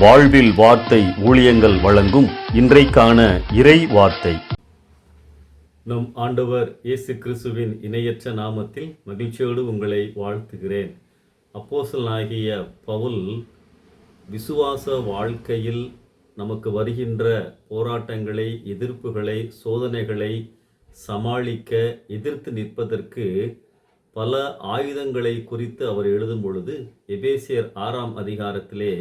வாழ்வில் வார்த்தை ஊழியங்கள் வழங்கும் இன்றைக்கான இறை வார்த்தை. நம் ஆண்டவர் இயேசு கிறிஸ்துவின் இணையற்ற நாமத்தில் மகிழ்ச்சியோடு உங்களை வாழ்த்துகிறேன். அப்போஸ்தலனாகிய பவுல் விசுவாச வாழ்க்கையில் நமக்கு வருகின்ற போராட்டங்களை, எதிர்ப்புகளை, சோதனைகளை சமாளிக்க எதிர்த்து நிற்பதற்கு பல ஆயுதங்களை குறித்து அவர் எழுதும் பொழுது எபேசியர் 6ஆம் அதிகாரத்திலே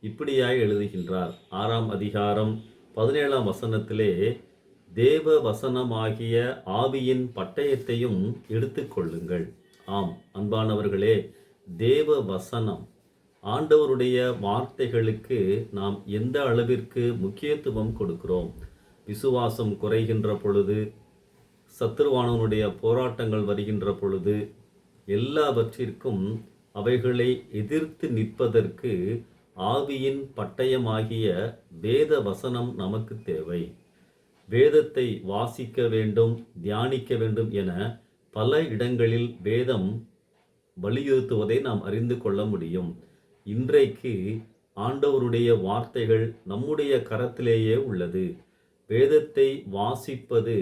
இப்படியாய் எழுதுகின்றார். 6ஆம் அதிகாரம் 17ஆம் வசனத்திலே, தேவ வசனமாகிய ஆவியின் பட்டயத்தையும் எடுத்துக்கொள்ளுங்கள். ஆம் அன்பானவர்களே, தேவ வசனம், ஆண்டவருடைய வார்த்தைகளுக்கு நாம் எந்த அளவிற்கு முக்கியத்துவம் கொடுக்கிறோம்? விசுவாசம் குறைகின்ற பொழுது, சத்துருவானவனுடைய போராட்டங்கள் வருகின்ற பொழுது, எல்லாவற்றிற்கும் அவைகளை எதிர்த்து நிற்பதற்கு ஆவியின் பட்டயமாகிய வேத வசனம் நமக்கு தேவை. வேதத்தை வாசிக்க வேண்டும், தியானிக்க வேண்டும் என பல இடங்களில் வேதம் வலியுறுத்துவதை நாம் அறிந்து கொள்ள முடியும். இன்றைக்கு ஆண்டவருடைய வார்த்தைகள் நம்முடைய கரத்திலேயே உள்ளது. வேதத்தை வாசிப்பது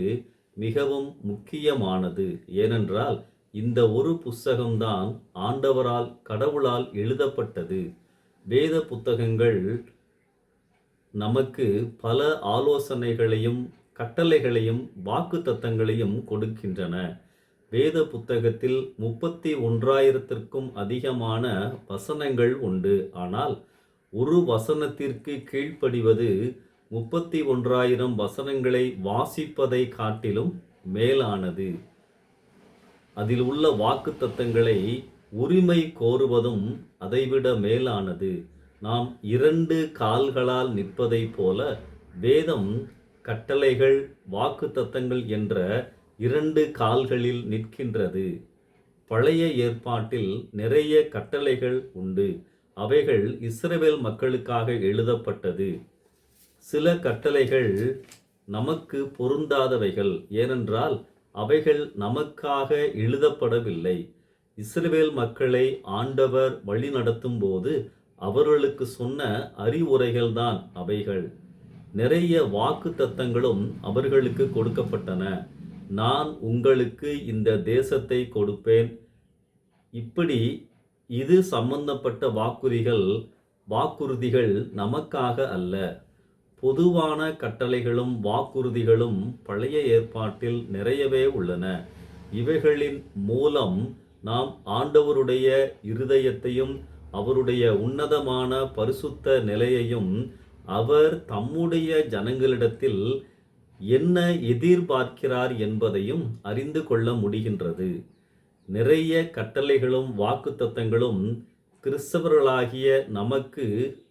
மிகவும் முக்கியமானது. ஏனென்றால் இந்த ஒரு புஸ்தகம்தான் ஆண்டவரால், கடவுளால் எழுதப்பட்டது. வேத புத்தகங்கள் நமக்கு பல ஆலோசனைகளையும், கட்டளைகளையும், வாக்குத்தத்தங்களையும் கொடுக்கின்றன. வேத புத்தகத்தில் 31,000த்திற்கும் அதிகமான வசனங்கள் உண்டு. ஆனால் ஒரு வசனத்திற்கு கீழ்ப்படிவது 31,000 வசனங்களை வாசிப்பதை காட்டிலும் மேலானது. அதில் உள்ள வாக்குத்தத்தங்களை உரிமை கோருவதும் அதைவிட மேலானது. நாம் 2 கால்களால் நிற்பதை போல வேதம் கட்டளைகள், வாக்குத்தத்தங்கள் என்ற 2 கால்களில் நிற்கின்றது. பழைய ஏற்பாட்டில் நிறைய கட்டளைகள் உண்டு. அவைகள் இஸ்ரவேல் மக்களுக்காக எழுதப்பட்டது. சில கட்டளைகள் நமக்கு பொருந்தாதவைகள். ஏனென்றால் அவைகள் நமக்காக எழுதப்படவில்லை. இஸ்ரவேல் மக்களை ஆண்டவர் வழி நடத்தும் போது அவர்களுக்கு சொன்ன அறிவுரைகள்தான் அவைகள். நிறைய வாக்குத்தத்தங்களும் அவர்களுக்கு கொடுக்கப்பட்டன. நான் உங்களுக்கு இந்த தேசத்தை கொடுப்பேன். இப்படி இது சம்பந்தப்பட்ட வாக்குறுதிகள் நமக்காக அல்ல. பொதுவான கட்டளைகளும் வாக்குறுதிகளும் பழைய ஏற்பாட்டில் நிறையவே உள்ளன. இவைகளின் மூலம் நாம் ஆண்டவருடைய இருதயத்தையும், அவருடைய உன்னதமான பரிசுத்த நிலையையும், அவர் தம்முடைய ஜனங்களிடத்தில் என்ன எதிர்பார்க்கிறார் என்பதையும் அறிந்து கொள்ள முடிகின்றது. நிறைய கட்டளைகளும் வாக்குத்தத்தங்களும் கிறிஸ்தவர்களாகிய நமக்கு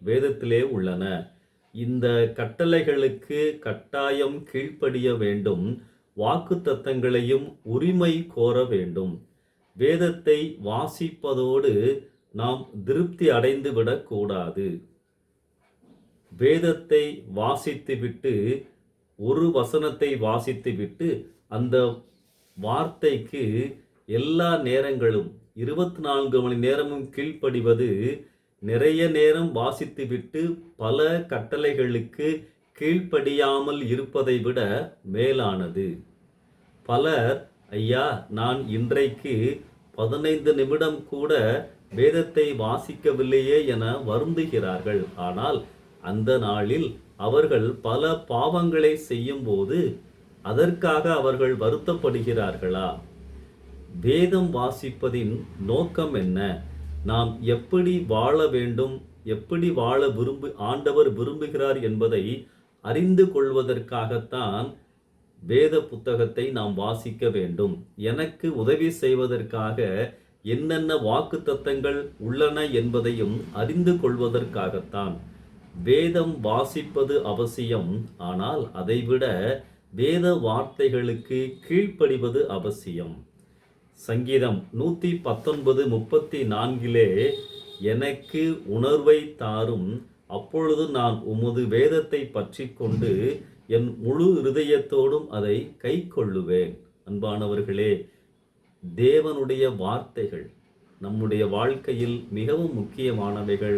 வேதத்திலே உள்ளன. இந்த கட்டளைகளுக்கு கட்டாயம் கீழ்ப்படிய வேண்டும். வாக்குத்தத்தங்களையும் உரிமை கோர வேண்டும். வேதத்தை வாசிப்பதோடு நாம் திருப்தி அடைந்து விடக்கூடாது. வேதத்தை வாசித்துவிட்டு, ஒரு வசனத்தை வாசித்துவிட்டு அந்த வார்த்தைக்கு எல்லா நேரங்களும் 24 மணி நேரமும் கீழ்ப்படிவது, நிறைய நேரம் வாசித்துவிட்டு பல கட்டளைகளுக்கு கீழ்ப்படியாமல் இருப்பதை விட மேலானது. பலர், ஐயா, நான் இன்றைக்கு 15 நிமிடம் கூட வேதத்தை வாசிக்கவில்லையே என வருந்துகிறார்கள். ஆனால் அந்த நாளில் அவர்கள் பல பாவங்களை செய்யும் போது அதற்காக அவர்கள் வருத்தப்படுகிறார்களா? வேதம் வாசிப்பதின் நோக்கம் என்ன? நாம் எப்படி வாழ வேண்டும், எப்படி வாழ ஆண்டவர் விரும்புகிறார் என்பதை அறிந்து கொள்வதற்காகத்தான் வேத புத்தகத்தை நாம் வாசிக்க வேண்டும். எனக்கு உதவி செய்வதற்காக என்னென்ன வாக்குத்தத்தங்கள் உள்ளன என்பதையும் அறிந்து கொள்வதற்காகத்தான் வேதம் வாசிப்பது அவசியம். ஆனால் அதைவிட வேத வார்த்தைகளுக்கு கீழ்ப்படிவது அவசியம். சங்கீதம் 119:34 எனக்கு உணர்வை தாரும், அப்பொழுது நான் உமது வேதத்தை பற்றி கொண்டு என் முழு இருதயத்தோடும் அதை கை கொள்ளுவேன். அன்பானவர்களே, தேவனுடைய வார்த்தைகள் நம்முடைய வாழ்க்கையில் மிகவும் முக்கியமானவைகள்.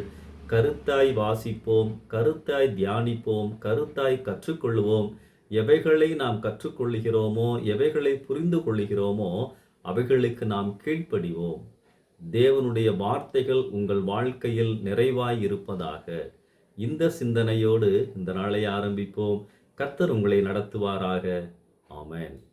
கருத்தாய் வாசிப்போம், கருத்தாய் தியானிப்போம், கருத்தாய் கற்றுக்கொள்வோம். எவைகளை நாம் கற்றுக்கொள்கிறோமோ, எவைகளை புரிந்து கொள்கிறோமோ அவைகளுக்கு நாம் கீழ்ப்படிவோம். தேவனுடைய வார்த்தைகள் உங்கள் வாழ்க்கையில் நிறைவாய் இருப்பதாக. இந்த சிந்தனையோடு இந்த நாளை ஆரம்பிப்போம். கர்த்தர் உங்களை நடத்துவாராக. ஆமென்.